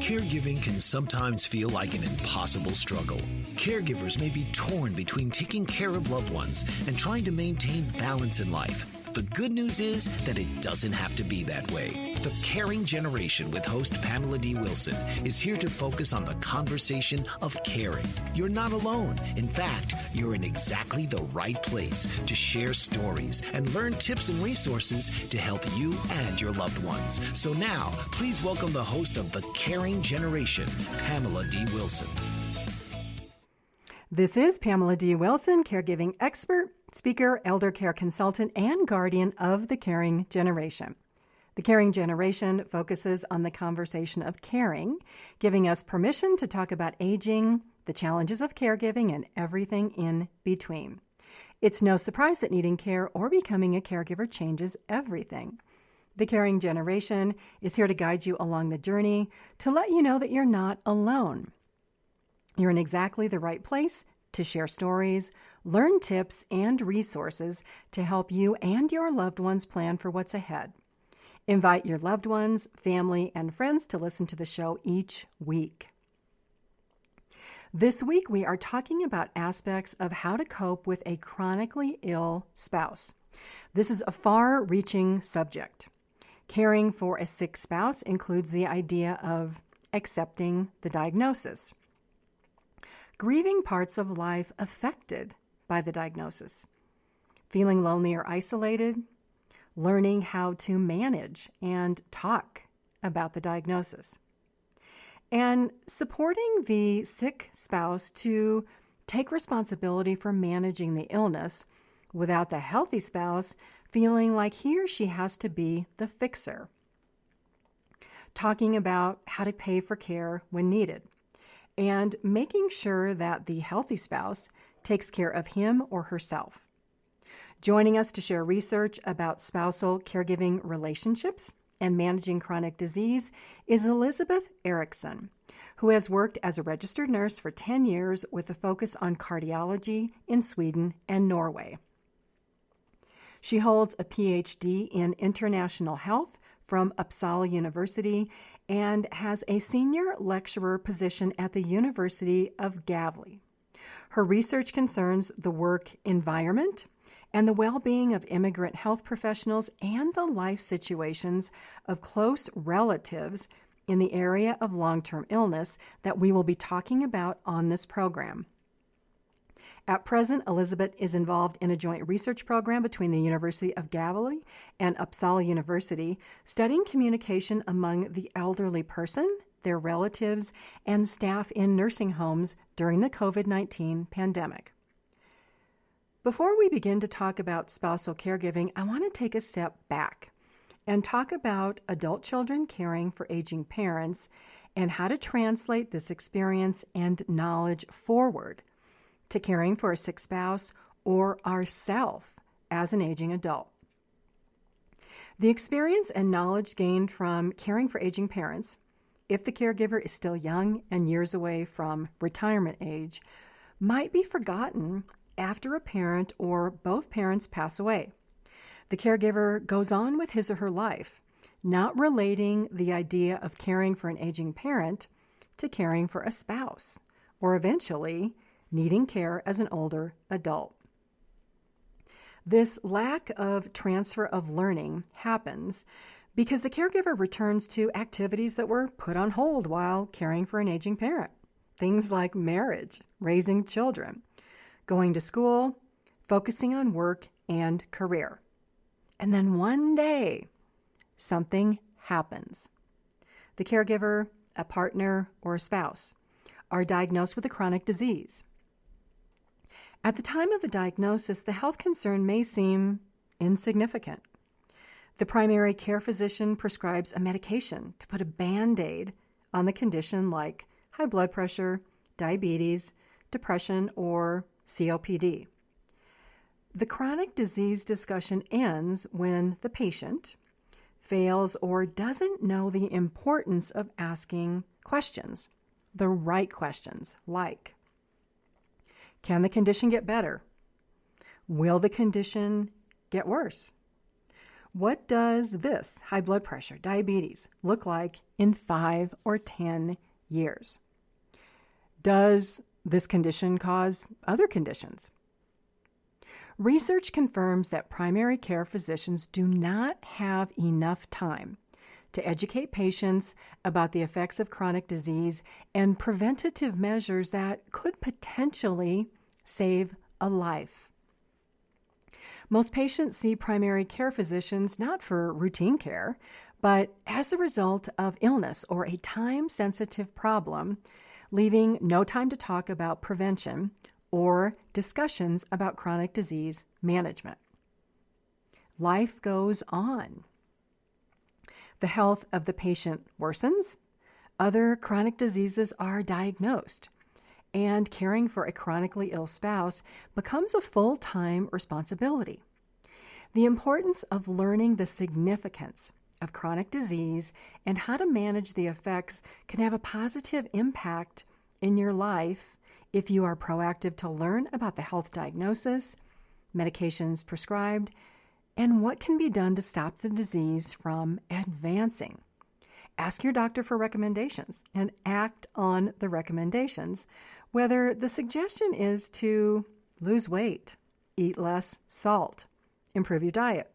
Caregiving can sometimes feel like an impossible struggle. Caregivers may be torn between taking care of loved ones and trying to maintain balance in life. The good news is that it doesn't have to be that way. The Caring Generation with host Pamela D Wilson is here to focus on the conversation of caring. You're not alone. In fact, you're in exactly the right place to share stories and learn tips and resources to help you and your loved ones. So now, please welcome the host of The Caring Generation, Pamela D Wilson. This is Pamela D Wilson, caregiving expert, speaker, elder care consultant, and guardian of the Caring Generation. The Caring Generation focuses on the conversation of caring, giving us permission to talk about aging, the challenges of caregiving, and everything in between. It's no surprise that needing care or becoming a caregiver changes everything. The Caring Generation is here to guide you along the journey, to let you know that you're not alone. You're in exactly the right place to share stories, learn tips and resources to help you and your loved ones plan for what's ahead. Invite your loved ones, family, and friends to listen to the show each week. This week, we are talking about aspects of how to cope with a chronically ill spouse. This is a far-reaching subject. Caring for a sick spouse includes the idea of accepting the diagnosis, grieving parts of life affected by the diagnosis, feeling lonely or isolated, learning how to manage and talk about the diagnosis, and supporting the sick spouse to take responsibility for managing the illness without the healthy spouse feeling like he or she has to be the fixer. Talking about how to pay for care when needed, and making sure that the healthy spouse takes care of him or herself. Joining us to share research about spousal caregiving relationships and managing chronic disease is Elisabet Eriksson, who has worked as a registered nurse for 10 years with a focus on cardiology in Sweden and Norway. She holds a PhD in international health from Uppsala University and has a senior lecturer position at the University of Gavle. Her research concerns the work environment and the well-being of immigrant health professionals and the life situations of close relatives in the area of long-term illness that we will be talking about on this program. At present, Elisabet is involved in a joint research program between the University of Gavle and Uppsala University, studying communication among the elderly person, their relatives, and staff in nursing homes during the COVID-19 pandemic. Before we begin to talk about spousal caregiving, I want to take a step back and talk about adult children caring for aging parents and how to translate this experience and knowledge forward to caring for a sick spouse or ourself as an aging adult. The experience and knowledge gained from caring for aging parents, if the caregiver is still young and years away from retirement age, might be forgotten after a parent or both parents pass away. The caregiver goes on with his or her life, not relating the idea of caring for an aging parent to caring for a spouse, or eventually needing care as an older adult. This lack of transfer of learning happens because the caregiver returns to activities that were put on hold while caring for an aging parent. Things like marriage, raising children, going to school, focusing on work and career. And then one day, something happens. The caregiver, a partner, or a spouse are diagnosed with a chronic disease. At the time of the diagnosis, the health concern may seem insignificant. The primary care physician prescribes a medication to put a Band-Aid on the condition like high blood pressure, diabetes, depression, or COPD. The chronic disease discussion ends when the patient fails or doesn't know the importance of asking questions, the right questions, like, can the condition get better? Will the condition get worse? What does this high blood pressure, diabetes, look like in 5 or 10 years? Does this condition cause other conditions? Research confirms that primary care physicians do not have enough time to educate patients about the effects of chronic disease and preventative measures that could potentially save a life. Most patients see primary care physicians not for routine care, but as a result of illness or a time-sensitive problem, leaving no time to talk about prevention or discussions about chronic disease management. Life goes on. The health of the patient worsens, other chronic diseases are diagnosed, and caring for a chronically ill spouse becomes a full-time responsibility. The importance of learning the significance of chronic disease and how to manage the effects can have a positive impact in your life if you are proactive to learn about the health diagnosis, medications prescribed, and what can be done to stop the disease from advancing. Ask your doctor for recommendations and act on the recommendations, whether the suggestion is to lose weight, eat less salt, improve your diet,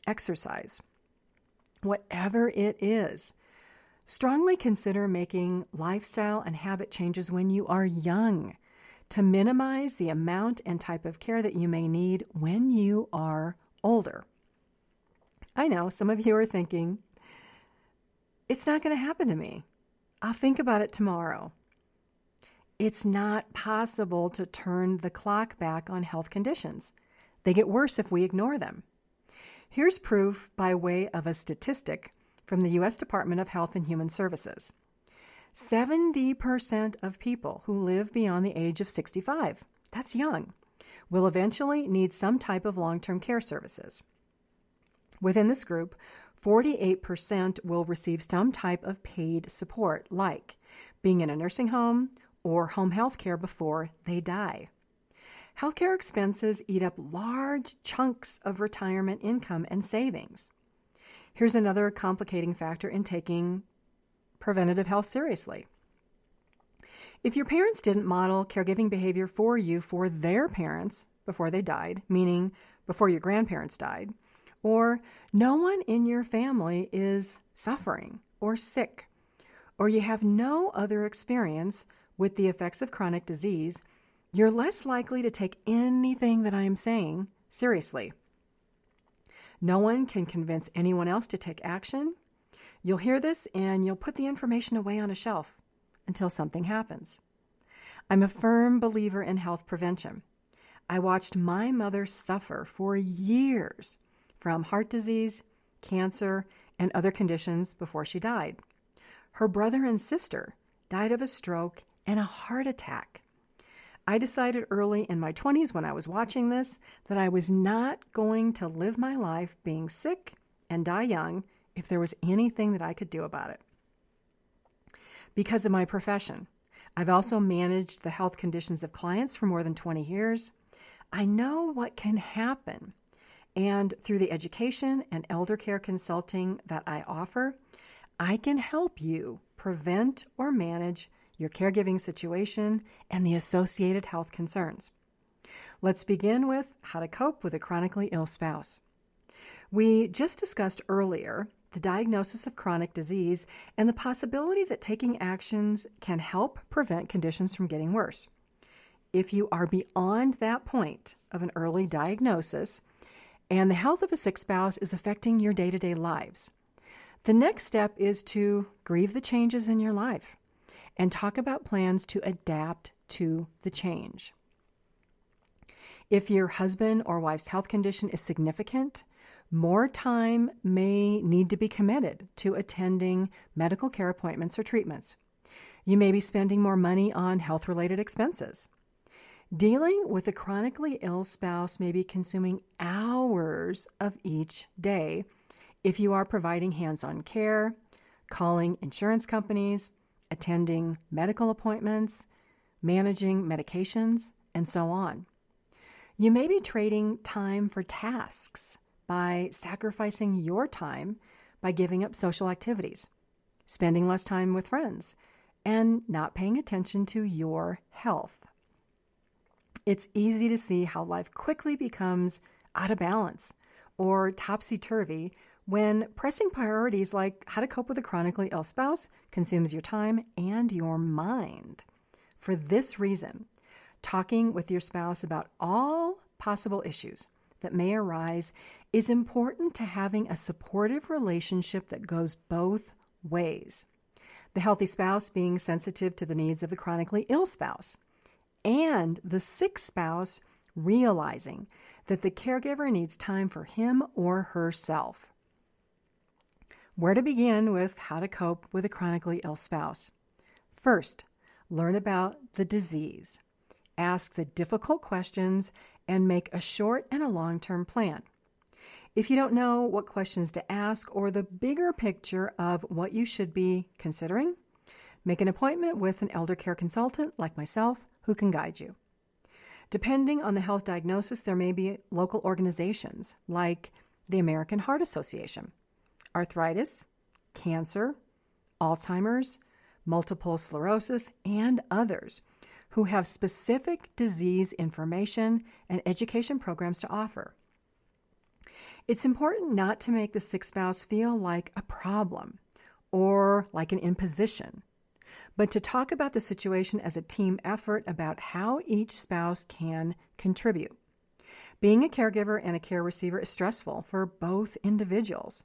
exercise. Whatever it is, strongly consider making lifestyle and habit changes when you are young to minimize the amount and type of care that you may need when you are older. I know some of you are thinking, it's not going to happen to me. I'll think about it tomorrow. It's not possible to turn the clock back on health conditions. They get worse if we ignore them. Here's proof by way of a statistic from the U.S. Department of Health and Human Services. 70% of people who live beyond the age of 65, that's young, will eventually need some type of long-term care services. Within this group, 48% will receive some type of paid support, like being in a nursing home or home health care before they die. Healthcare expenses eat up large chunks of retirement income and savings. Here's another complicating factor in taking preventative health seriously. If your parents didn't model caregiving behavior for you for their parents before they died, meaning before your grandparents died, or no one in your family is suffering or sick, or you have no other experience with the effects of chronic disease, you're less likely to take anything that I am saying seriously. No one can convince anyone else to take action. You'll hear this and you'll put the information away on a shelf until something happens. I'm a firm believer in health prevention. I watched my mother suffer for years from heart disease, cancer, and other conditions before she died. Her brother and sister died of a stroke and a heart attack. I decided early in my 20s when I was watching this that I was not going to live my life being sick and die young if there was anything that I could do about it. Because of my profession, I've also managed the health conditions of clients for more than 20 years. I know what can happen, and through the education and elder care consulting that I offer, I can help you prevent or manage your caregiving situation and the associated health concerns. Let's begin with how to cope with a chronically ill spouse. We just discussed earlier the diagnosis of chronic disease and the possibility that taking actions can help prevent conditions from getting worse. If you are beyond that point of an early diagnosis and the health of a sick spouse is affecting your day-to-day lives, the next step is to grieve the changes in your life and talk about plans to adapt to the change. If your husband or wife's health condition is significant, more time may need to be committed to attending medical care appointments or treatments. You may be spending more money on health-related expenses. Dealing with a chronically ill spouse may be consuming hours of each day if you are providing hands-on care, calling insurance companies, attending medical appointments, managing medications, and so on. You may be trading time for tasks by sacrificing your time by giving up social activities, spending less time with friends, and not paying attention to your health. It's easy to see how life quickly becomes out of balance or topsy-turvy when pressing priorities like how to cope with a chronically ill spouse consumes your time and your mind. For this reason, talking with your spouse about all possible issues that may arise is important to having a supportive relationship that goes both ways. The healthy spouse being sensitive to the needs of the chronically ill spouse, and the sick spouse realizing that the caregiver needs time for him or herself. Where to begin with how to cope with a chronically ill spouse? First, learn about the disease. Ask the difficult questions and make a short and a long-term plan. If you don't know what questions to ask or the bigger picture of what you should be considering, make an appointment with an elder care consultant like myself who can guide you. Depending on the health diagnosis, there may be local organizations like the American Heart Association, arthritis, cancer, Alzheimer's, multiple sclerosis, and others who have specific disease information and education programs to offer. It's important not to make the sick spouse feel like a problem or like an imposition, but to talk about the situation as a team effort about how each spouse can contribute. Being a caregiver and a care receiver is stressful for both individuals.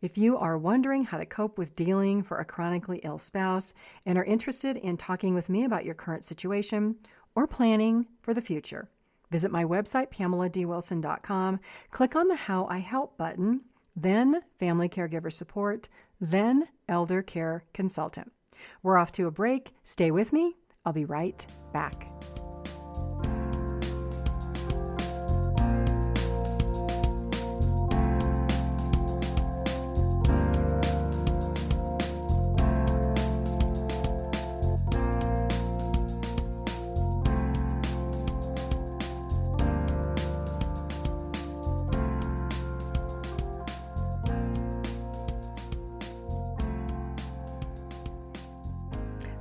If you are wondering how to cope with dealing for a chronically ill spouse and are interested in talking with me about your current situation or planning for the future, visit my website, PamelaDWilson.com, click on the How I Help button, then Family Caregiver Support, then Elder Care Consultant. We're off to a break. Stay with me. I'll be right back.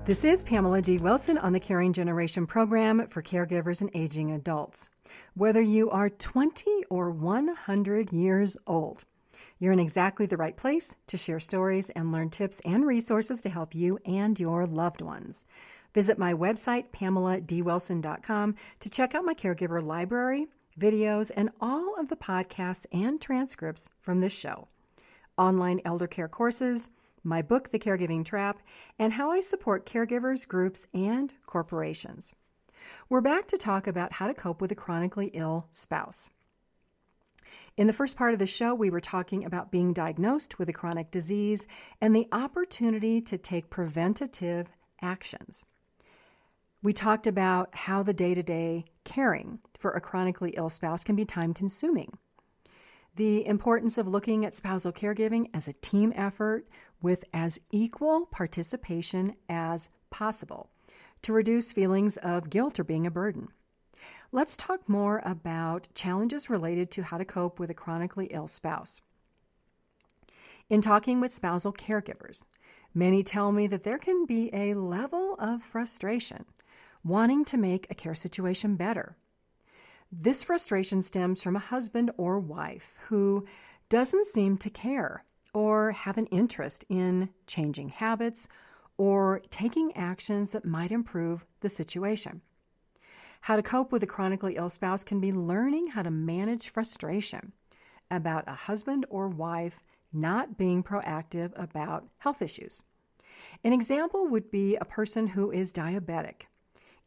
This is Pamela D Wilson on the Caring Generation program for caregivers and aging adults. Whether you are 20 or 100 years old, you're in exactly the right place to share stories and learn tips and resources to help you and your loved ones. Visit my website, PamelaDWilson.com, to check out my caregiver library, videos, and all of the podcasts and transcripts from this show. Online elder care courses, my book, The Caregiving Trap, and how I support caregivers, groups, and corporations. We're back to talk about how to cope with a chronically ill spouse. In the first part of the show, we were talking about being diagnosed with a chronic disease and the opportunity to take preventative actions. We talked about how the day-to-day caring for a chronically ill spouse can be time-consuming. The importance of looking at spousal caregiving as a team effort with as equal participation as possible to reduce feelings of guilt or being a burden. Let's talk more about challenges related to how to cope with a chronically ill spouse. In talking with spousal caregivers, many tell me that there can be a level of frustration wanting to make a care situation better. This frustration stems from a husband or wife who doesn't seem to care or have an interest in changing habits or taking actions that might improve the situation. How to cope with a chronically ill spouse can be learning how to manage frustration about a husband or wife not being proactive about health issues. An example would be a person who is diabetic,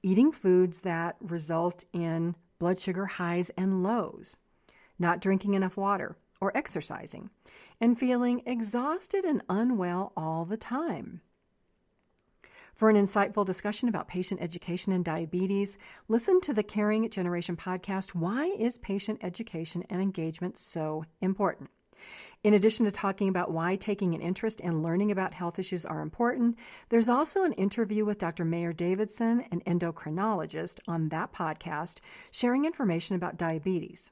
eating foods that result in blood sugar highs and lows, not drinking enough water or exercising, and feeling exhausted and unwell all the time. For an insightful discussion about patient education and diabetes, listen to the Caring Generation podcast, Why is Patient Education and Engagement So Important? In addition to talking about why taking an interest and learning about health issues are important, there's also an interview with Dr. Mayer Davidson, an endocrinologist, on that podcast, sharing information about diabetes.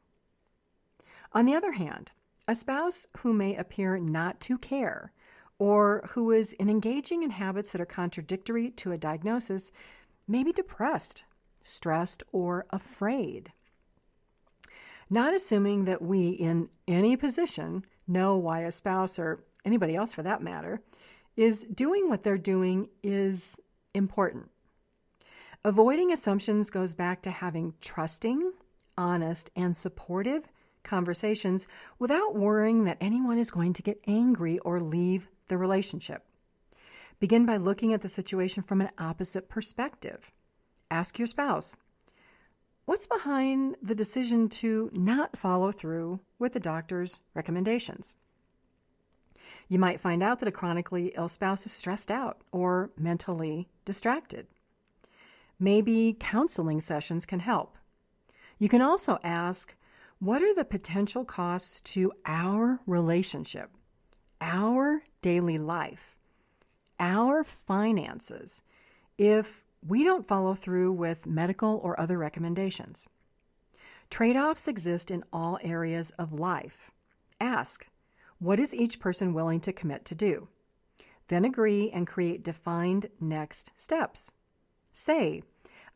On the other hand, a spouse who may appear not to care or who is engaging in habits that are contradictory to a diagnosis may be depressed, stressed, or afraid. Not assuming that we, in any position, know why a spouse, or anybody else for that matter, is doing what they're doing is important. Avoiding assumptions goes back to having trusting, honest, and supportive conversations without worrying that anyone is going to get angry or leave the relationship. Begin by looking at the situation from an opposite perspective. Ask your spouse, what's behind the decision to not follow through with the doctor's recommendations? You might find out that a chronically ill spouse is stressed out or mentally distracted. Maybe counseling sessions can help. You can also ask, what are the potential costs to our relationship, our daily life, our finances, if we don't follow through with medical or other recommendations? Trade-offs exist in all areas of life. Ask, what is each person willing to commit to do? Then agree and create defined next steps. Say,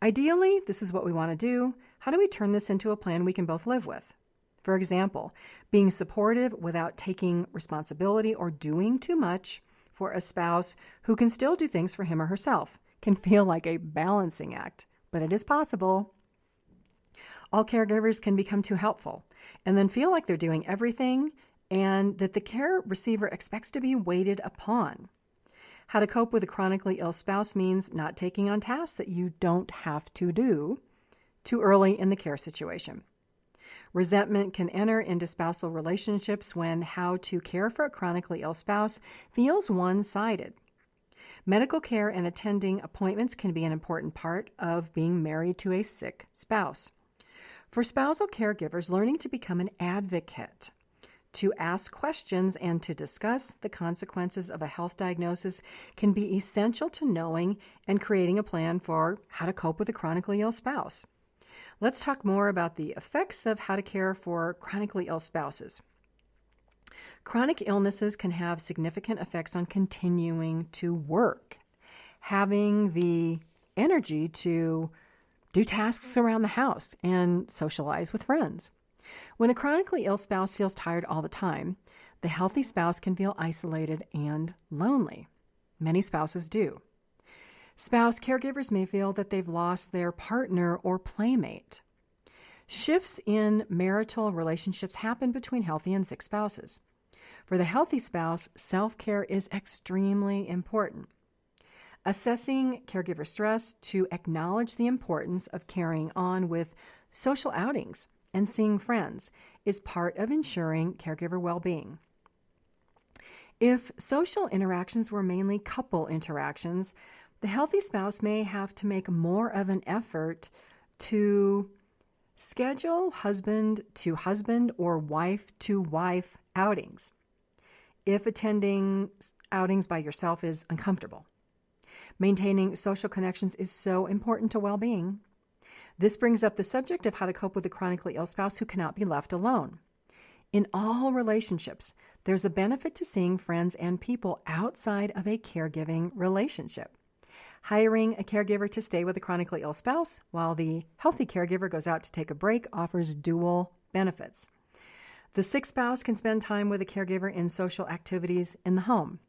ideally, this is what we want to do. How do we turn this into a plan we can both live with? For example, being supportive without taking responsibility or doing too much for a spouse who can still do things for him or herself can feel like a balancing act, but it is possible. All caregivers can become too helpful and then feel like they're doing everything and that the care receiver expects to be waited upon. How to cope with a chronically ill spouse means not taking on tasks that you don't have to do too early in the care situation. Resentment can enter into spousal relationships when how to care for a chronically ill spouse feels one-sided. Medical care and attending appointments can be an important part of being married to a sick spouse. For spousal caregivers, learning to become an advocate, to ask questions, and to discuss the consequences of a health diagnosis can be essential to knowing and creating a plan for how to cope with a chronically ill spouse. Let's talk more about the effects of how to care for chronically ill spouses. Chronic illnesses can have significant effects on continuing to work, having the energy to do tasks around the house and socialize with friends. When a chronically ill spouse feels tired all the time, the healthy spouse can feel isolated and lonely. Many spouses do. Spouse caregivers may feel that they've lost their partner or playmate. Shifts in marital relationships happen between healthy and sick spouses. For the healthy spouse, self-care is extremely important. Assessing caregiver stress to acknowledge the importance of carrying on with social outings and seeing friends is part of ensuring caregiver well-being. If social interactions were mainly couple interactions, the healthy spouse may have to make more of an effort to schedule husband-to-husband or wife-to-wife outings if attending outings by yourself is uncomfortable. Maintaining social connections is so important to well-being. This brings up the subject of how to cope with a chronically ill spouse who cannot be left alone. In all relationships, there's a benefit to seeing friends and people outside of a caregiving relationship. Hiring a caregiver to stay with a chronically ill spouse while the healthy caregiver goes out to take a break offers dual benefits. The sick spouse can spend time with a caregiver in social activities in the home.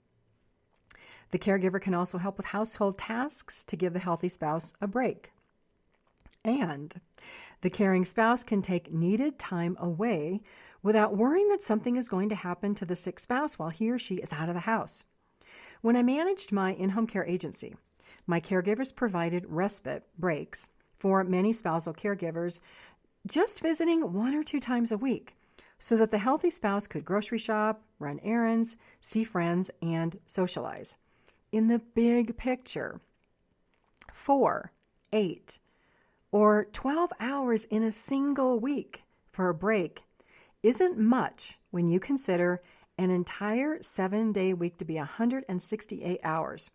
The caregiver can also help with household tasks to give the healthy spouse a break. And the caring spouse can take needed time away without worrying that something is going to happen to the sick spouse while he or she is out of the house. When I managed my in-home care agency, my caregivers provided respite breaks for many spousal caregivers, just visiting 1 or 2 times a week, so that the healthy spouse could grocery shop, run errands, see friends, and socialize. In the big picture, 4, 8, or 12 hours in a single week for a break isn't much when you consider an entire 7-day week to be 168 hours.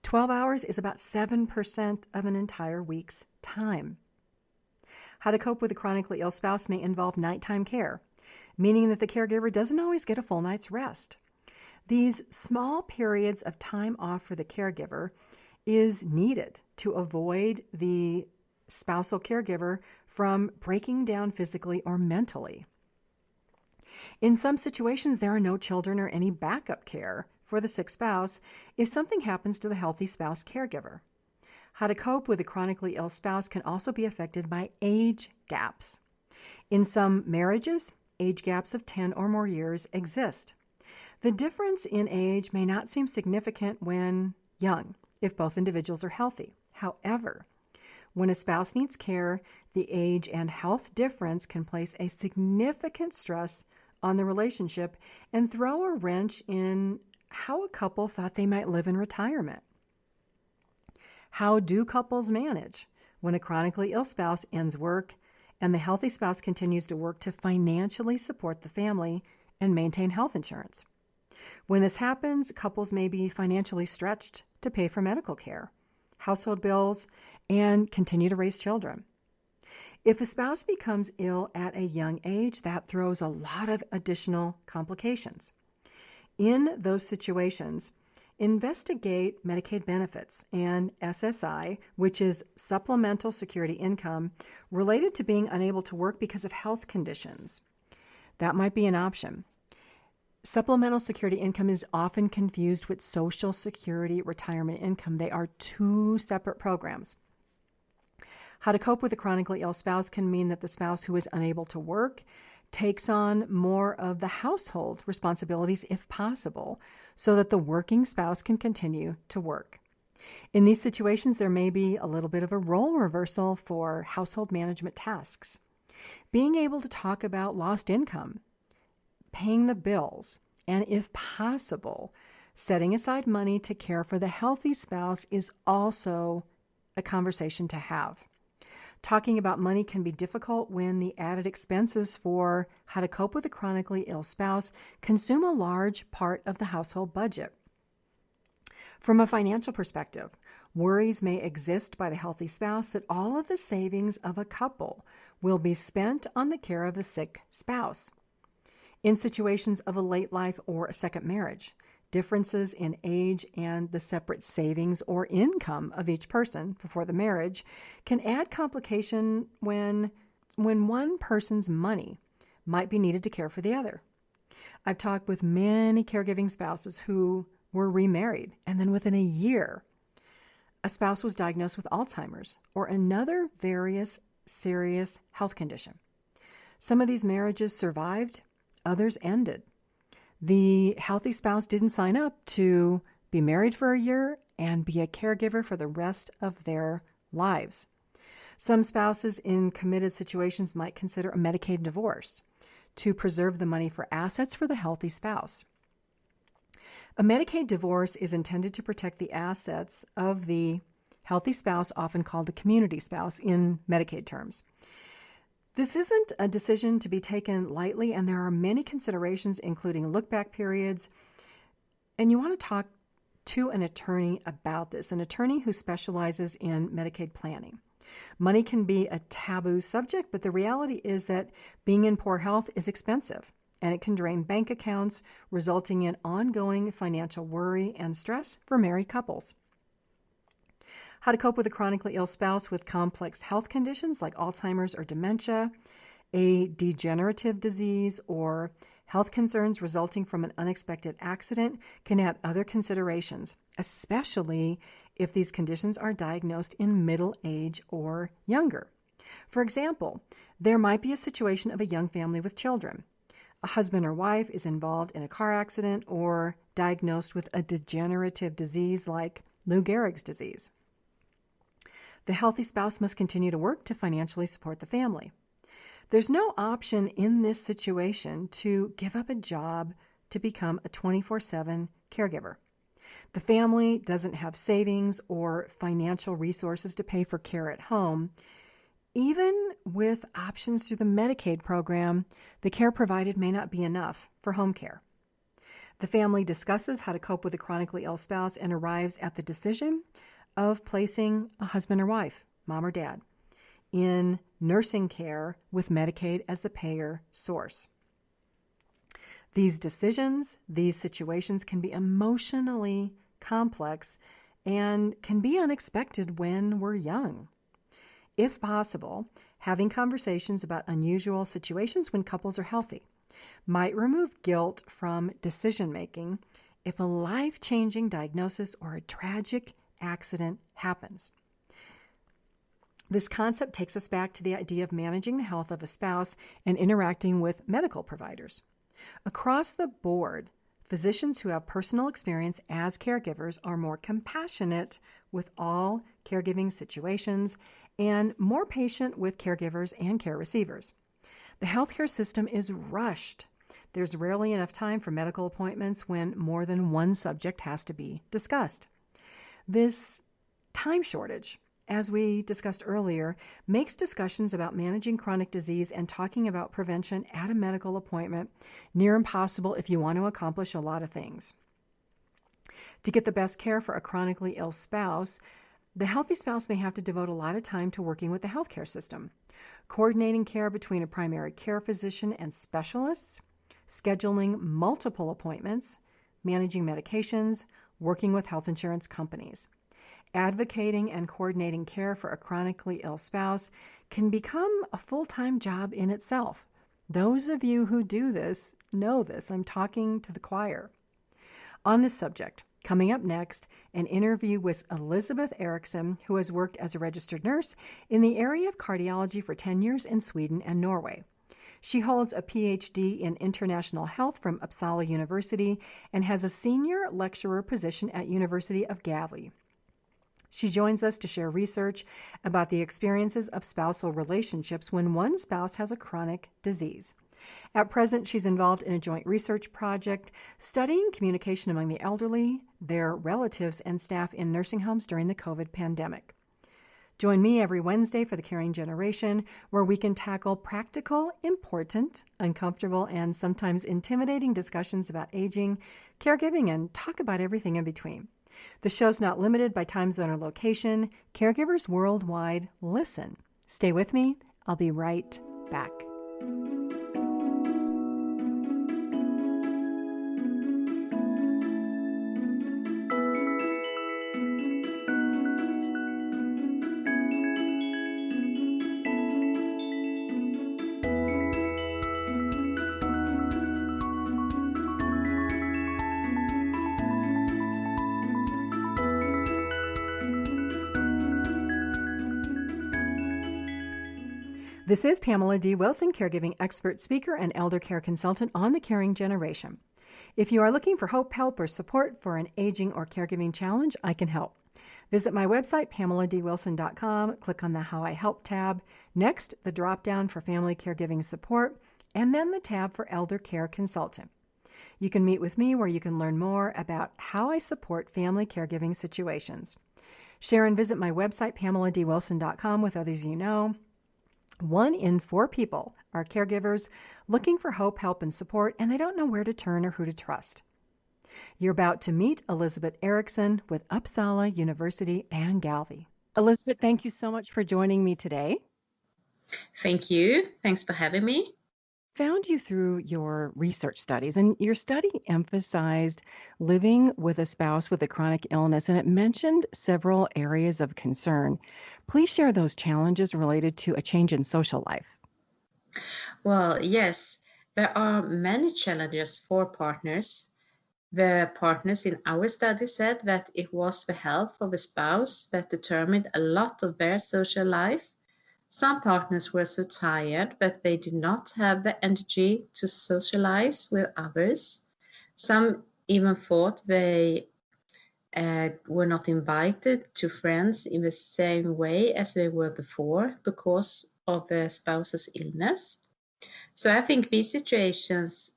12 hours is about 7% of an entire week's time. How to cope with a chronically ill spouse may involve nighttime care. meaning that the caregiver doesn't always get a full night's rest. These small periods of time off for the caregiver is needed to avoid the spousal caregiver from breaking down physically or mentally. In some situations, there are no children or any backup care for the sick spouse if something happens to the healthy spouse caregiver. How to cope with a chronically ill spouse can also be affected by age gaps. In some marriages, age gaps of 10 or more years exist. The difference in age may not seem significant when young, if both individuals are healthy. However, when a spouse needs care, the age and health difference can place a significant stress on the relationship and throw a wrench in how a couple thought they might live in retirement. How do couples manage when a chronically ill spouse ends work and the healthy spouse continues to work to financially support the family and maintain health insurance? When this happens, couples may be financially stretched to pay for medical care, household bills, and continue to raise children. If a spouse becomes ill at a young age, that throws a lot of additional complications. In those situations, investigate Medicaid benefits and SSI, which is supplemental security income related to being unable to work because of health conditions. That might be an option. Supplemental security income is often confused with Social Security retirement income. They are two separate programs. How to cope with a chronically ill spouse can mean that the spouse who is unable to work takes on more of the household responsibilities if possible, so that the working spouse can continue to work. In these situations, there may be a little bit of a role reversal for household management tasks. Being able to talk about lost income, paying the bills, and if possible, setting aside money to care for the healthy spouse is also a conversation to have. Talking about money can be difficult when the added expenses for how to cope with a chronically ill spouse consume a large part of the household budget. From a financial perspective, worries may exist by the healthy spouse that all of the savings of a couple will be spent on the care of the sick spouse. In situations of a late life or a second marriage, differences in age and the separate savings or income of each person before the marriage can add complication when one person's money might be needed to care for the other. I've talked with many caregiving spouses who were remarried, and then within a year, a spouse was diagnosed with Alzheimer's or another various serious health condition. Some of these marriages survived, others ended. The healthy spouse didn't sign up to be married for a year and be a caregiver for the rest of their lives. Some spouses in committed situations might consider a Medicaid divorce to preserve the money for assets for the healthy spouse. A Medicaid divorce is intended to protect the assets of the healthy spouse, often called a community spouse in Medicaid terms. This isn't a decision to be taken lightly, and there are many considerations, including look-back periods. And you want to talk to an attorney about this, an attorney who specializes in Medicaid planning. Money can be a taboo subject, but the reality is that being in poor health is expensive, and it can drain bank accounts, resulting in ongoing financial worry and stress for married couples. How to cope with a chronically ill spouse with complex health conditions like Alzheimer's or dementia, a degenerative disease, or health concerns resulting from an unexpected accident can add other considerations, especially if these conditions are diagnosed in middle age or younger. For example, there might be a situation of a young family with children. A husband or wife is involved in a car accident or diagnosed with a degenerative disease like Lou Gehrig's disease. The healthy spouse must continue to work to financially support the family. There's no option in this situation to give up a job to become a 24/7 caregiver. The family doesn't have savings or financial resources to pay for care at home. Even with options through the Medicaid program, the care provided may not be enough for home care. The family discusses how to cope with a chronically ill spouse and arrives at the decision of placing a husband or wife, mom or dad, in nursing care with Medicaid as the payer source. These decisions, these situations can be emotionally complex and can be unexpected when we're young. If possible, having conversations about unusual situations when couples are healthy might remove guilt from decision making if a life-changing diagnosis or a tragic accident happens. This concept takes us back to the idea of managing the health of a spouse and interacting with medical providers. Across the board, physicians who have personal experience as caregivers are more compassionate with all caregiving situations and more patient with caregivers and care receivers. The healthcare system is rushed. There's rarely enough time for medical appointments when more than one subject has to be discussed. This time shortage, as we discussed earlier, makes discussions about managing chronic disease and talking about prevention at a medical appointment near impossible if you want to accomplish a lot of things. To get the best care for a chronically ill spouse, the healthy spouse may have to devote a lot of time to working with the healthcare system, coordinating care between a primary care physician and specialists, scheduling multiple appointments, managing medications, working with health insurance companies. Advocating and coordinating care for a chronically ill spouse can become a full-time job in itself. Those of you who do this know this. I'm talking to the choir. On this subject, coming up next, an interview with Elisabet Eriksson, who has worked as a registered nurse in the area of cardiology for 10 years in Sweden and Norway. She holds a PhD in international health from Uppsala University and has a senior lecturer position at University of Gavle. She joins us to share research about the experiences of spousal relationships when one spouse has a chronic disease. At present, she's involved in a joint research project studying communication among the elderly, their relatives, and staff in nursing homes during the COVID pandemic. Join me every Wednesday for The Caring Generation, where we can tackle practical, important, uncomfortable, and sometimes intimidating discussions about aging, caregiving, and talk about everything in between. The show's not limited by time zone or location. Caregivers worldwide listen. Stay with me. I'll be right back. This is Pamela D Wilson, caregiving expert, speaker, and elder care consultant on The Caring Generation. If you are looking for hope, help, or support for an aging or caregiving challenge, I can help. Visit my website, PamelaDWilson.com, click on the How I Help tab, next the drop-down for family caregiving support, and then the tab for elder care consultant. You can meet with me where you can learn more about how I support family caregiving situations. Share and visit my website, PamelaDWilson.com, with others you know. 1 in 4 people are caregivers looking for hope, help, and support, and they don't know where to turn or who to trust. You're about to meet Elisabet Eriksson with Uppsala University and Gavle. Elisabet, thank you so much for joining me today. Thank you. Thanks for having me. Found you through your research studies, and your study emphasized living with a spouse with a chronic illness, and it mentioned several areas of concern. Please share those challenges related to a change in social life. Well, yes, there are many challenges for partners. The partners in our study said that it was the health of a spouse that determined a lot of their social life. Some partners were so tired that they did not have the energy to socialize with others. Some even thought they were not invited to friends in the same way as they were before because of the spouse's illness. So I think these situations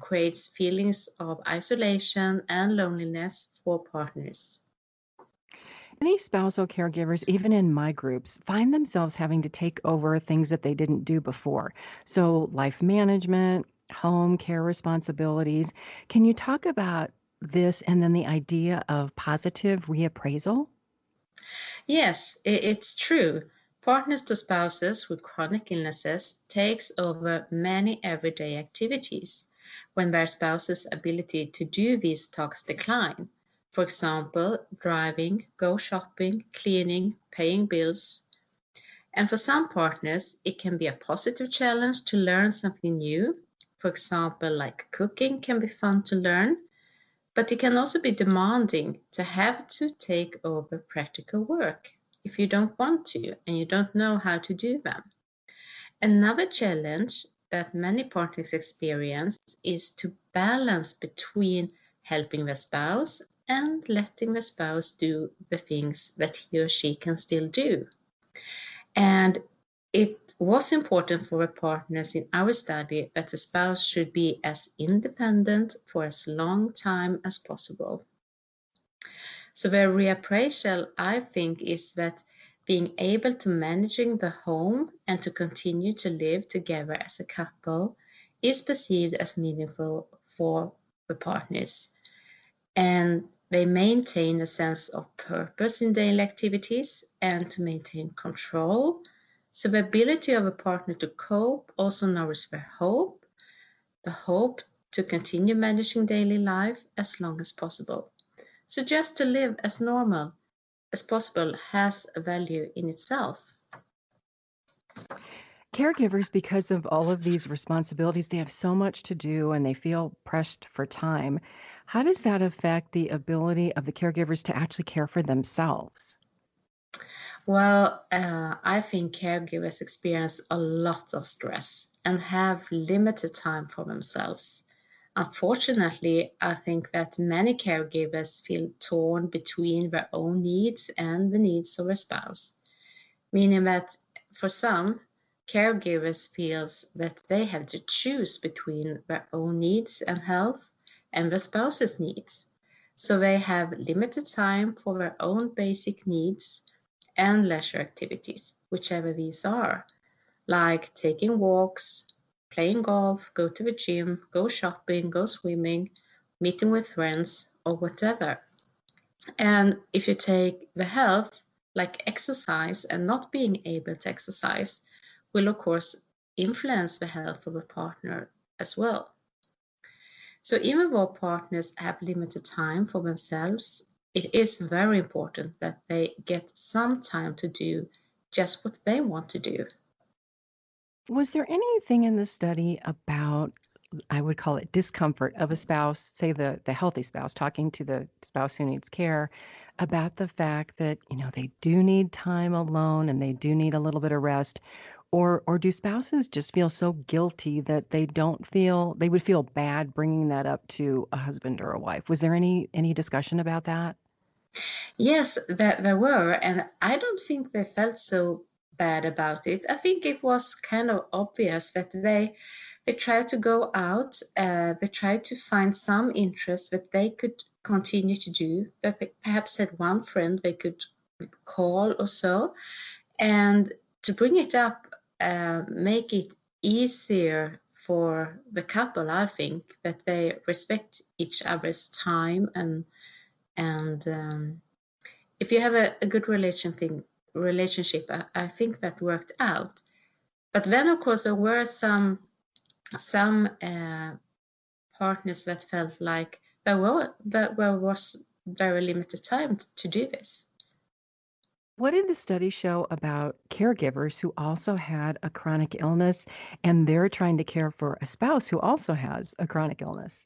creates feelings of isolation and loneliness for partners. Many spousal caregivers, even in my groups, find themselves having to take over things that they didn't do before. So life management, home care responsibilities. Can you talk about this and then the idea of positive reappraisal? Yes, it's true. Partners to spouses with chronic illnesses takes over many everyday activities. when their spouse's ability to do these tasks decline. For example, driving, go shopping, cleaning, paying bills. And for some partners, it can be a positive challenge to learn something new. For example, like cooking can be fun to learn, but it can also be demanding to have to take over practical work if you don't want to and you don't know how to do them. Another challenge that many partners experience is to balance between helping the spouse and letting the spouse do the things that he or she can still do. And it was important for the partners in our study that the spouse should be as independent for as long time as possible. So the reappraisal, I think, is that being able to managing the home and to continue to live together as a couple is perceived as meaningful for the partners. And they maintain a sense of purpose in daily activities and to maintain control. So the ability of a partner to cope also nourishes their hope, the hope to continue managing daily life as long as possible. So just to live as normal as possible has a value in itself. Caregivers, because of all of these responsibilities, they have so much to do and they feel pressed for time. How does that affect the ability of the caregivers to actually care for themselves? Well, I think caregivers experience a lot of stress and have limited time for themselves. Unfortunately, I think that many caregivers feel torn between their own needs and the needs of their spouse, meaning that for some, caregivers feels that they have to choose between their own needs and health and the spouse's needs. So they have limited time for their own basic needs and leisure activities, whichever these are, like taking walks, playing golf, go to the gym, go shopping, go swimming, meeting with friends, or whatever. And if you take the health, like exercise and not being able to exercise, will of course influence the health of a partner as well. So even though partners have limited time for themselves, it is very important that they get some time to do just what they want to do. Was there anything in the study about, I would call it discomfort of a spouse, say the healthy spouse, talking to the spouse who needs care, about the fact that, they do need time alone and they do need a little bit of rest? Or do spouses just feel so guilty that they would feel bad bringing that up to a husband or a wife? Was there any discussion about that? Yes, there were, and I don't think they felt so bad about it. I think it was kind of obvious that they tried to go out, they tried to find some interest that they could continue to do. That they perhaps had one friend they could call or so, and to bring it up, make it easier for the couple. I think that they respect each other's time and if you have a good relationship, I think that worked out. But then, of course, there were some partners that felt like there was very limited time to do this. What did the study show about caregivers who also had a chronic illness and they're trying to care for a spouse who also has a chronic illness?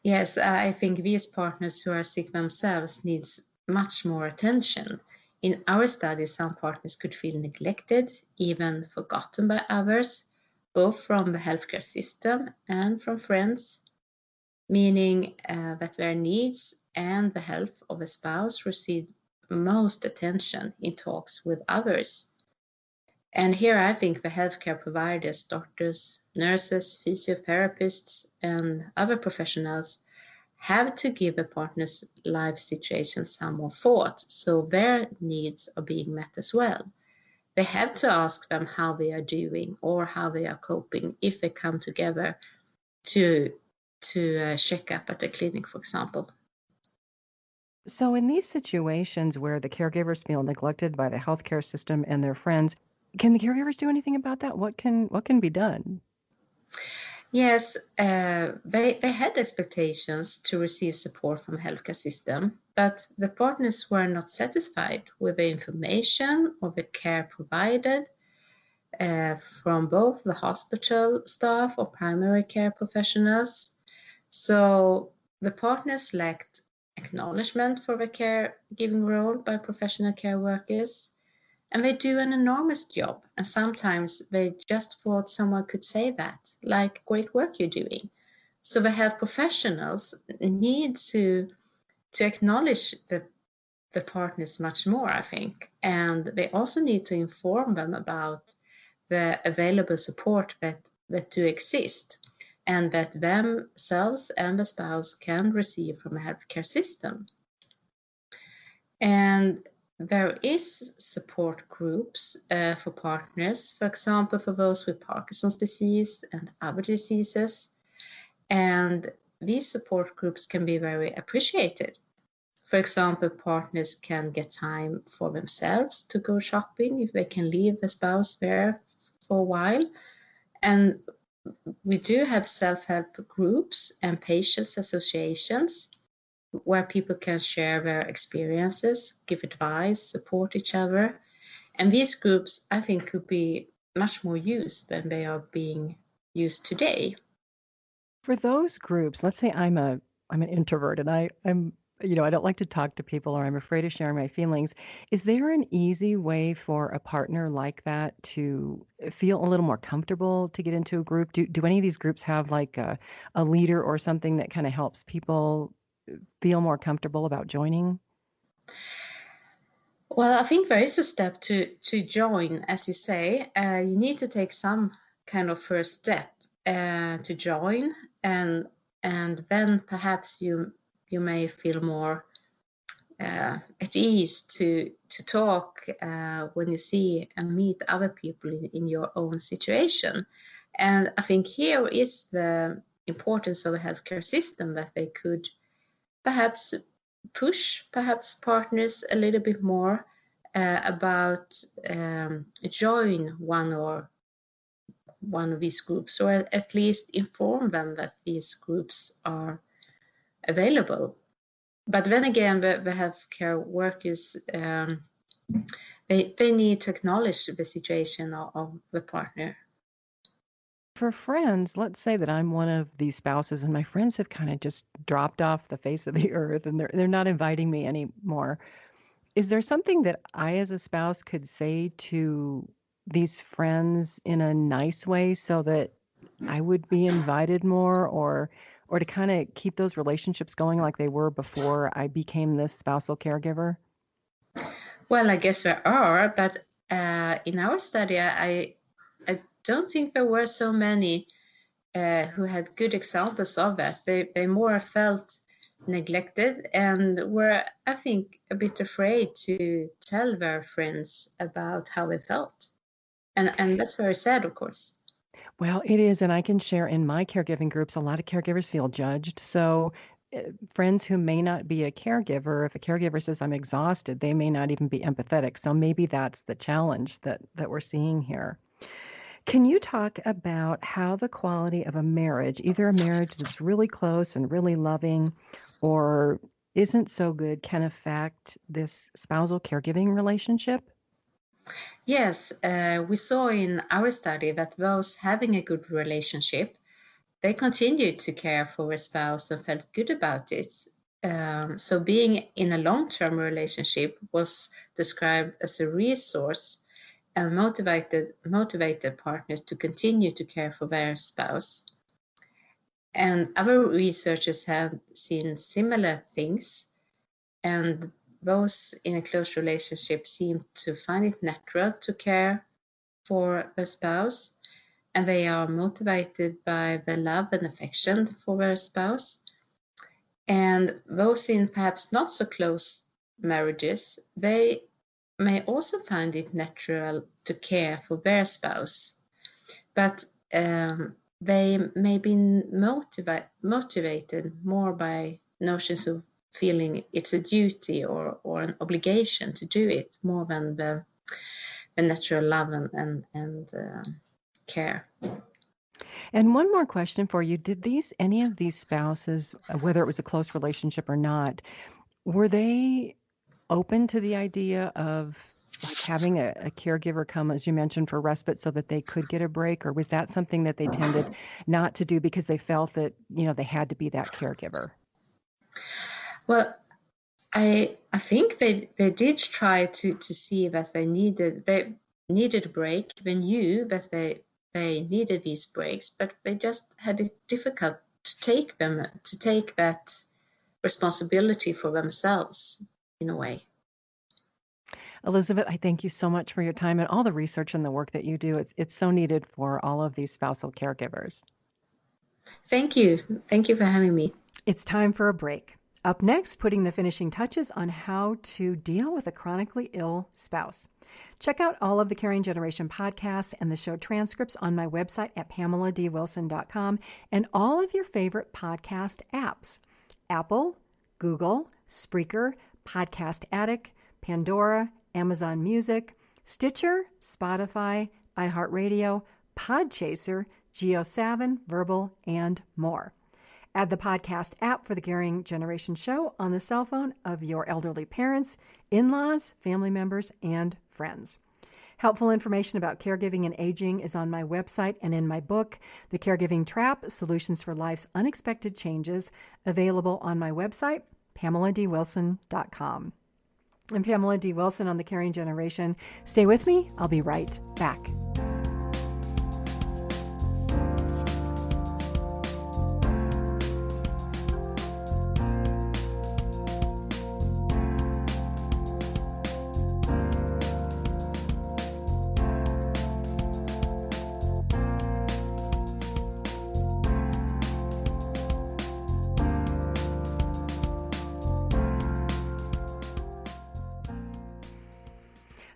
Yes, I think these partners who are sick themselves needs much more attention. In our study, some partners could feel neglected, even forgotten by others, both from the healthcare system and from friends, meaning that their needs and the health of a spouse receive most attention in talks with others. And here I think the healthcare providers, doctors, nurses, physiotherapists, and other professionals have to give a partner's life situation some more thought so their needs are being met as well. They have to ask them how they are doing or how they are coping if they come together to check up at the clinic, for example. So, in these situations where the caregivers feel neglected by the healthcare system and their friends, can the caregivers do anything about that? What can be done? Yes, they had expectations to receive support from the healthcare system, but the partners were not satisfied with the information or the care provided from both the hospital staff or primary care professionals. So the partners lacked acknowledgement for the caregiving role by professional care workers. And they do an enormous job. And sometimes they just thought someone could say that, like, great work you're doing. So the health professionals need to acknowledge the partners much more, I think. And they also need to inform them about the available support that do exist and that themselves and the spouse can receive from a healthcare system. And there is support groups for partners, for example, for those with Parkinson's disease and other diseases. And these support groups can be very appreciated. For example, partners can get time for themselves to go shopping if they can leave the spouse there for a while. And we do have self-help groups and patients associations where people can share their experiences, give advice, support each other. And these groups, I think, could be much more used than they are being used today. For those groups, let's say I'm an introvert and I'm I don't like to talk to people or I'm afraid of sharing my feelings. Is there an easy way for a partner like that to feel a little more comfortable to get into a group? Do any of these groups have like a leader or something that kind of helps people feel more comfortable about joining? Well, I think there is a step to join, as you say. You need to take some kind of first step to join, and then perhaps you may feel more at ease to talk when you see and meet other people in your own situation. And I think here is the importance of a healthcare system, that they could perhaps push partners a little bit more about join one of these groups, or at least inform them that these groups are available. But then again, the healthcare workers, they need to acknowledge the situation of the partner. For friends, let's say that I'm one of these spouses and my friends have kind of just dropped off the face of the earth and they're not inviting me anymore. Is there something that I as a spouse could say to these friends in a nice way so that I would be invited more, or to kind of keep those relationships going like they were before I became this spousal caregiver? Well, I guess there are, but in our study, I don't think there were so many who had good examples of that. They more felt neglected and were, I think, a bit afraid to tell their friends about how they felt. And that's very sad, of course. Well, it is, and I can share in my caregiving groups, a lot of caregivers feel judged. So, friends who may not be a caregiver, if a caregiver says I'm exhausted, they may not even be empathetic. So maybe that's the challenge that we're seeing here. Can you talk about how the quality of a marriage, either a marriage that's really close and really loving or isn't so good, can affect this spousal caregiving relationship? Yes, we saw in our study that those having a good relationship, they continued to care for their spouse and felt good about it. So being in a long-term relationship was described as a resource and motivated partners to continue to care for their spouse. And other researchers have seen similar things, and those in a close relationship seem to find it natural to care for their spouse, and they are motivated by the love and affection for their spouse. And those in perhaps not so close marriages, they may also find it natural to care for their spouse, but they may be motivated more by notions of feeling it's a duty or an obligation to do it, more than the natural love and care. And one more question for you. Did any of these spouses, whether it was a close relationship or not, were they open to the idea of like having a caregiver come, as you mentioned, for respite so that they could get a break? Or was that something that they tended not to do because they felt that, they had to be that caregiver? Well, I think they did try to see that they needed a break. They knew that they needed these breaks, but they just had it difficult to take that responsibility for themselves in a way. Elisabet, I thank you so much for your time and all the research and the work that you do. It's so needed for all of these spousal caregivers. Thank you. Thank you for having me. It's time for a break. Up next, putting the finishing touches on how to deal with a chronically ill spouse. Check out all of the Caring Generation podcasts and the show transcripts on my website at PamelaDWilson.com and all of your favorite podcast apps: Apple, Google, Spreaker, Podcast Addict, Pandora, Amazon Music, Stitcher, Spotify, iHeartRadio, Podchaser, Geo7, Verbal, and more. Add the podcast app for the Caring Generation show on the cell phone of your elderly parents, in-laws, family members, and friends. Helpful information about caregiving and aging is on my website and in my book, The Caregiving Trap: Solutions for Life's Unexpected Changes, available on my website, PamelaDWilson.com. I'm Pamela D. Wilson on the Caring Generation. Stay with me. I'll be right back.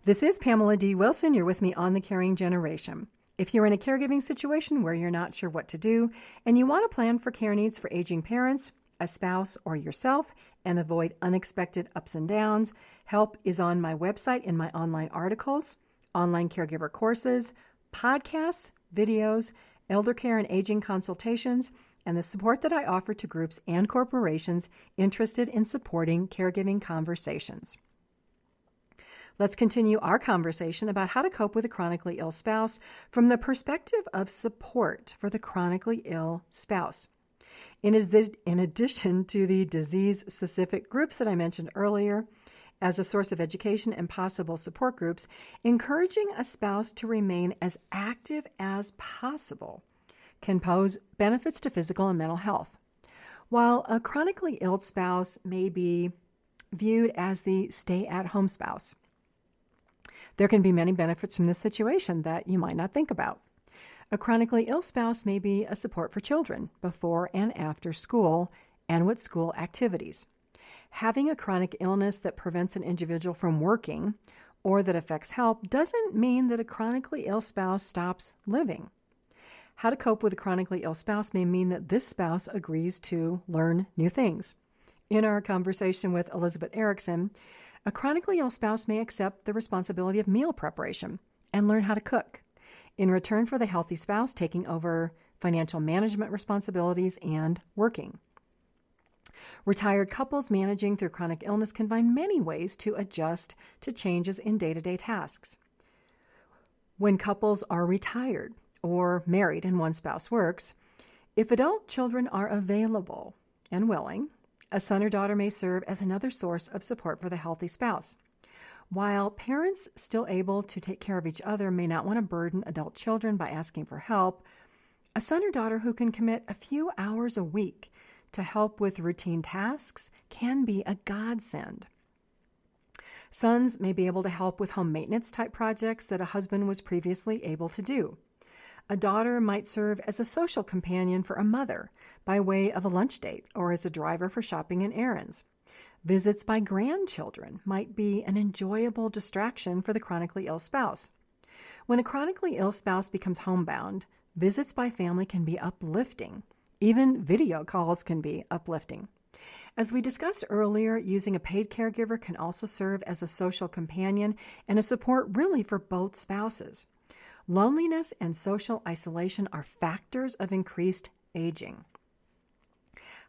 This is Pamela D. Wilson. You're with me on the Caring Generation. If you're in a caregiving situation where you're not sure what to do and you want to plan for care needs for aging parents, a spouse, or yourself and avoid unexpected ups and downs, help is on my website in my online articles, online caregiver courses, podcasts, videos, elder care and aging consultations, and the support that I offer to groups and corporations interested in supporting caregiving conversations. Let's continue our conversation about how to cope with a chronically ill spouse from the perspective of support for the chronically ill spouse. In addition to the disease-specific groups that I mentioned earlier, as a source of education and possible support groups, encouraging a spouse to remain as active as possible can pose benefits to physical and mental health. While a chronically ill spouse may be viewed as the stay-at-home spouse, there can be many benefits from this situation that you might not think about. A chronically ill spouse may be a support for children before and after school and with school activities. Having a chronic illness that prevents an individual from working or that affects help doesn't mean that a chronically ill spouse stops living. How to cope with a chronically ill spouse may mean that this spouse agrees to learn new things. In our conversation with Elisabet Eriksson, a chronically ill spouse may accept the responsibility of meal preparation and learn how to cook, in return for the healthy spouse taking over financial management responsibilities and working. Retired couples managing through chronic illness can find many ways to adjust to changes in day-to-day tasks. When couples are retired or married and one spouse works, if adult children are available and willing, a son or daughter may serve as another source of support for the healthy spouse. While parents still able to take care of each other may not want to burden adult children by asking for help, a son or daughter who can commit a few hours a week to help with routine tasks can be a godsend. Sons may be able to help with home maintenance type projects that a husband was previously able to do. A daughter might serve as a social companion for a mother by way of a lunch date or as a driver for shopping and errands. Visits by grandchildren might be an enjoyable distraction for the chronically ill spouse. When a chronically ill spouse becomes homebound, visits by family can be uplifting. Even video calls can be uplifting. As we discussed earlier, using a paid caregiver can also serve as a social companion and a support really for both spouses. Loneliness and social isolation are factors of increased aging.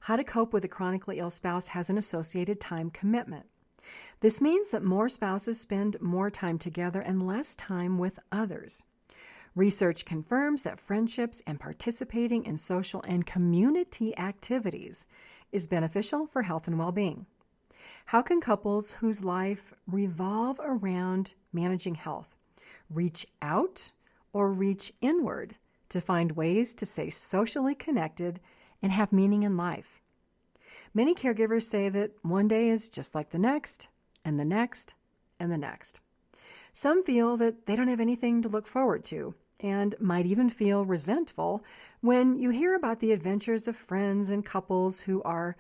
How to cope with a chronically ill spouse has an associated time commitment. This means that more spouses spend more time together and less time with others. Research confirms that friendships and participating in social and community activities is beneficial for health and well-being. How can couples whose life revolve around managing health reach out or reach inward to find ways to stay socially connected and have meaning in life? Many caregivers say that one day is just like the next, and the next, and the next. Some feel that they don't have anything to look forward to and might even feel resentful when you hear about the adventures of friends and couples who are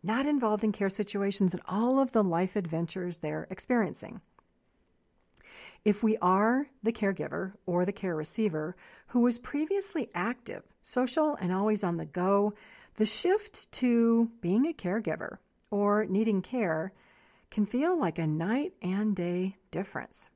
not involved in care situations and all of the life adventures they're experiencing. If we are the caregiver or the care receiver who was previously active, social, and always on the go, the shift to being a caregiver or needing care can feel like a night and day difference.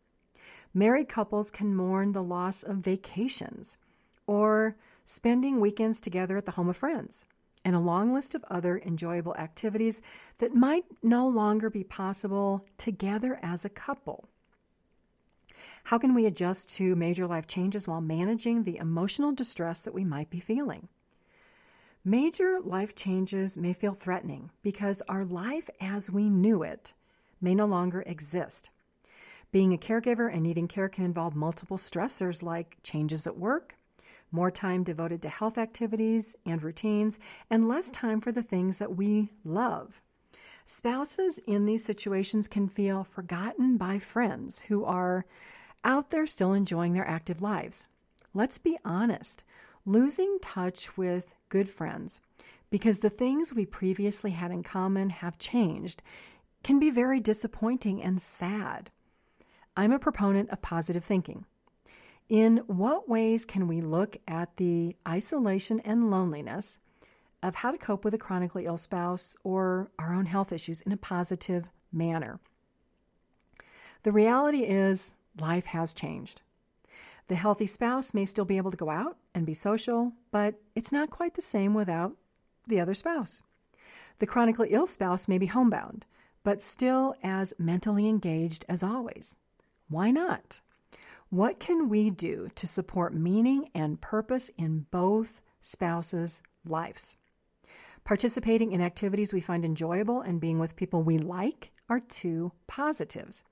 Married couples can mourn the loss of vacations or spending weekends together at the home of friends, and a long list of other enjoyable activities that might no longer be possible together as a couple. How can we adjust to major life changes while managing the emotional distress that we might be feeling? Major life changes may feel threatening because our life as we knew it may no longer exist. Being a caregiver and needing care can involve multiple stressors like changes at work, more time devoted to health activities and routines, and less time for the things that we love. Spouses in these situations can feel forgotten by friends who are out there still enjoying their active lives. Let's be honest, losing touch with good friends because the things we previously had in common have changed can be very disappointing and sad. I'm a proponent of positive thinking. In what ways can we look at the isolation and loneliness of how to cope with a chronically ill spouse or our own health issues in a positive manner? The reality is life has changed. The healthy spouse may still be able to go out and be social, but it's not quite the same without the other spouse. The chronically ill spouse may be homebound, but still as mentally engaged as always. Why not? What can we do to support meaning and purpose in both spouses' lives? Participating in activities we find enjoyable and being with people we like are two positives.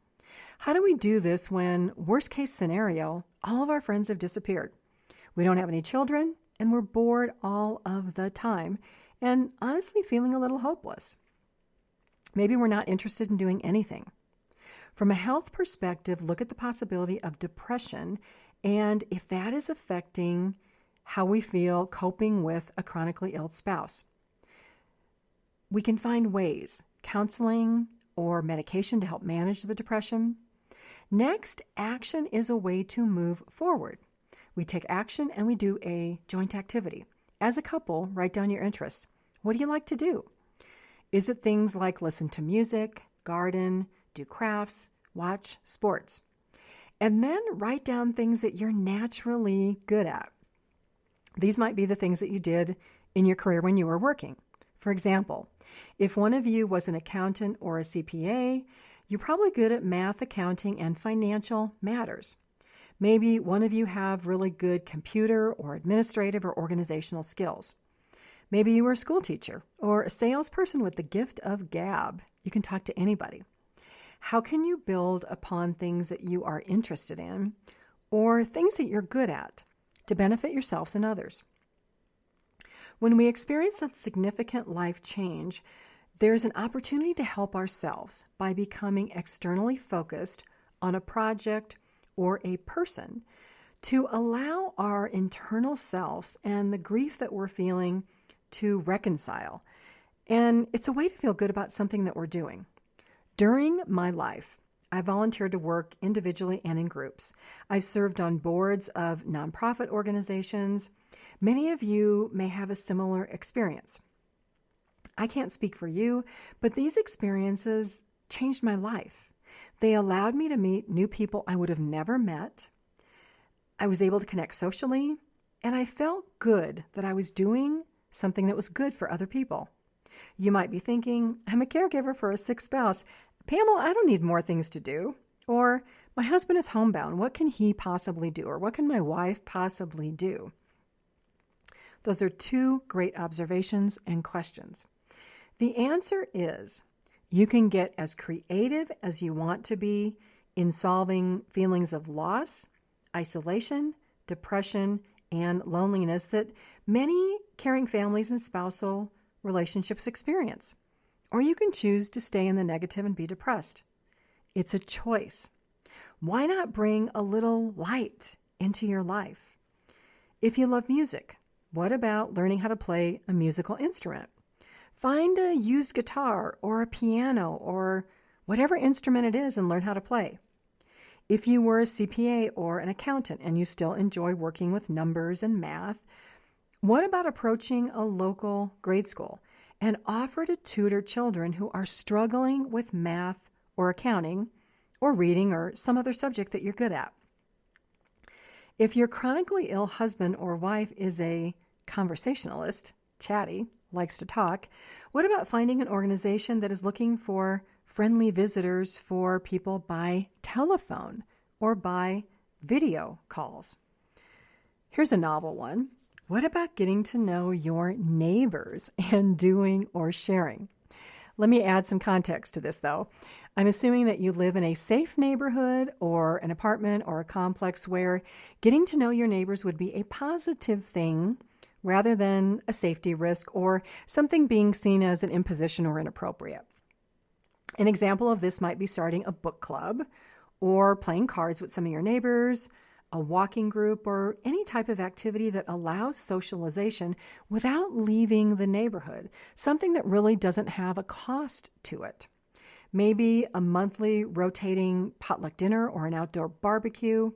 How do we do this when, worst case scenario, all of our friends have disappeared? We don't have any children, and we're bored all of the time, and honestly feeling a little hopeless. Maybe we're not interested in doing anything. From a health perspective, look at the possibility of depression and if that is affecting how we feel coping with a chronically ill spouse. We can find ways, counseling or medication to help manage the depression. Next, action is a way to move forward. We take action and we do a joint activity. As a couple, write down your interests. What do you like to do? Is it things like listen to music, garden, do crafts, watch sports? And then write down things that you're naturally good at. These might be the things that you did in your career when you were working. For example, if one of you was an accountant or a CPA, you're probably good at math, accounting, and financial matters. Maybe one of you have really good computer or administrative or organizational skills. Maybe you were a school teacher or a salesperson with the gift of gab. You can talk to anybody. How can you build upon things that you are interested in or things that you're good at to benefit yourselves and others? When we experience a significant life change, there's an opportunity to help ourselves by becoming externally focused on a project or a person to allow our internal selves and the grief that we're feeling to reconcile. And it's a way to feel good about something that we're doing. During my life, I volunteered to work individually and in groups. I've served on boards of nonprofit organizations. Many of you may have a similar experience. I can't speak for you, but these experiences changed my life. They allowed me to meet new people I would have never met. I was able to connect socially, and I felt good that I was doing something that was good for other people. You might be thinking, I'm a caregiver for a sick spouse. Pamela, I don't need more things to do. Or, my husband is homebound. What can he possibly do? Or what can my wife possibly do? Those are two great observations and questions. The answer is you can get as creative as you want to be in solving feelings of loss, isolation, depression, and loneliness that many caring families and spousal relationships experience. Or you can choose to stay in the negative and be depressed. It's a choice. Why not bring a little light into your life? If you love music, what about learning how to play a musical instrument? Find a used guitar or a piano or whatever instrument it is and learn how to play. If you were a CPA or an accountant and you still enjoy working with numbers and math, what about approaching a local grade school and offer to tutor children who are struggling with math or accounting or reading or some other subject that you're good at? If your chronically ill husband or wife is a conversationalist, chatty, likes to talk, what about finding an organization that is looking for friendly visitors for people by telephone or by video calls? Here's a novel one. What about getting to know your neighbors and doing or sharing? Let me add some context to this, though. I'm assuming that you live in a safe neighborhood or an apartment or a complex where getting to know your neighbors would be a positive thing rather than a safety risk or something being seen as an imposition or inappropriate. An example of this might be starting a book club or playing cards with some of your neighbors, a walking group, or any type of activity that allows socialization without leaving the neighborhood, something that really doesn't have a cost to it. Maybe a monthly rotating potluck dinner or an outdoor barbecue.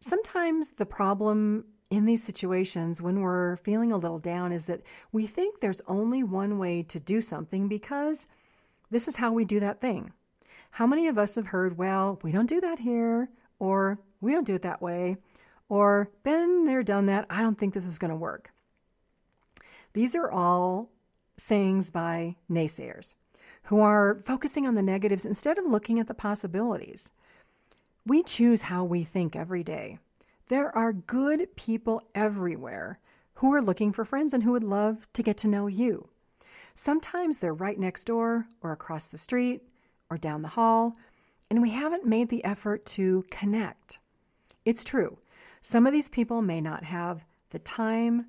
Sometimes the problem in these situations when we're feeling a little down is that we think there's only one way to do something because this is how we do that thing. How many of us have heard, well, we don't do that here, or we don't do it that way, or been there, done that, I don't think this is going to work. These are all sayings by naysayers who are focusing on the negatives instead of looking at the possibilities. We choose how we think every day. There are good people everywhere who are looking for friends and who would love to get to know you. Sometimes they're right next door or across the street or down the hall, and we haven't made the effort to connect. It's true. Some of these people may not have the time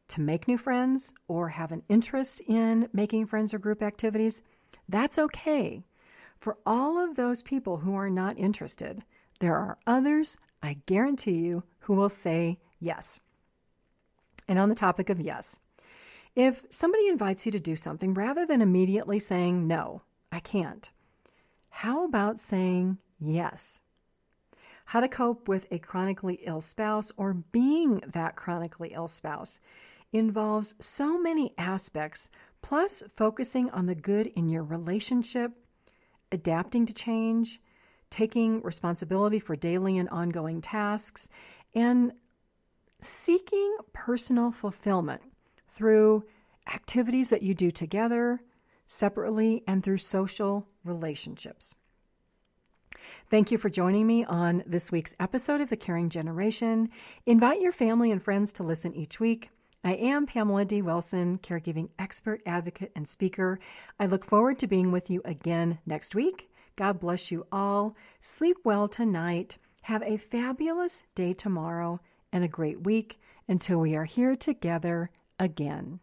to make new friends or have an interest in making friends or group activities. That's okay. For all of those people who are not interested, there are others, I guarantee you, who will say yes. And on the topic of yes, if somebody invites you to do something, rather than immediately saying, no, I can't, how about saying yes? How to cope with a chronically ill spouse or being that chronically ill spouse involves so many aspects, plus focusing on the good in your relationship, adapting to change, taking responsibility for daily and ongoing tasks, and seeking personal fulfillment through activities that you do together, separately, and through social relationships. Thank you for joining me on this week's episode of The Caring Generation. Invite your family and friends to listen each week. I am Pamela D Wilson, caregiving expert, advocate, and speaker. I look forward to being with you again next week. God bless you all. Sleep well tonight. Have a fabulous day tomorrow and a great week until we are here together again.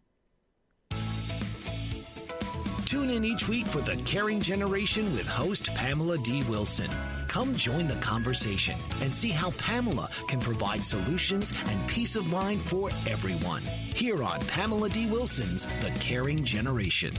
Tune in each week for The Caring Generation with host Pamela D Wilson. Come join the conversation and see how Pamela can provide solutions and peace of mind for everyone. Here on Pamela D Wilson's The Caring Generation.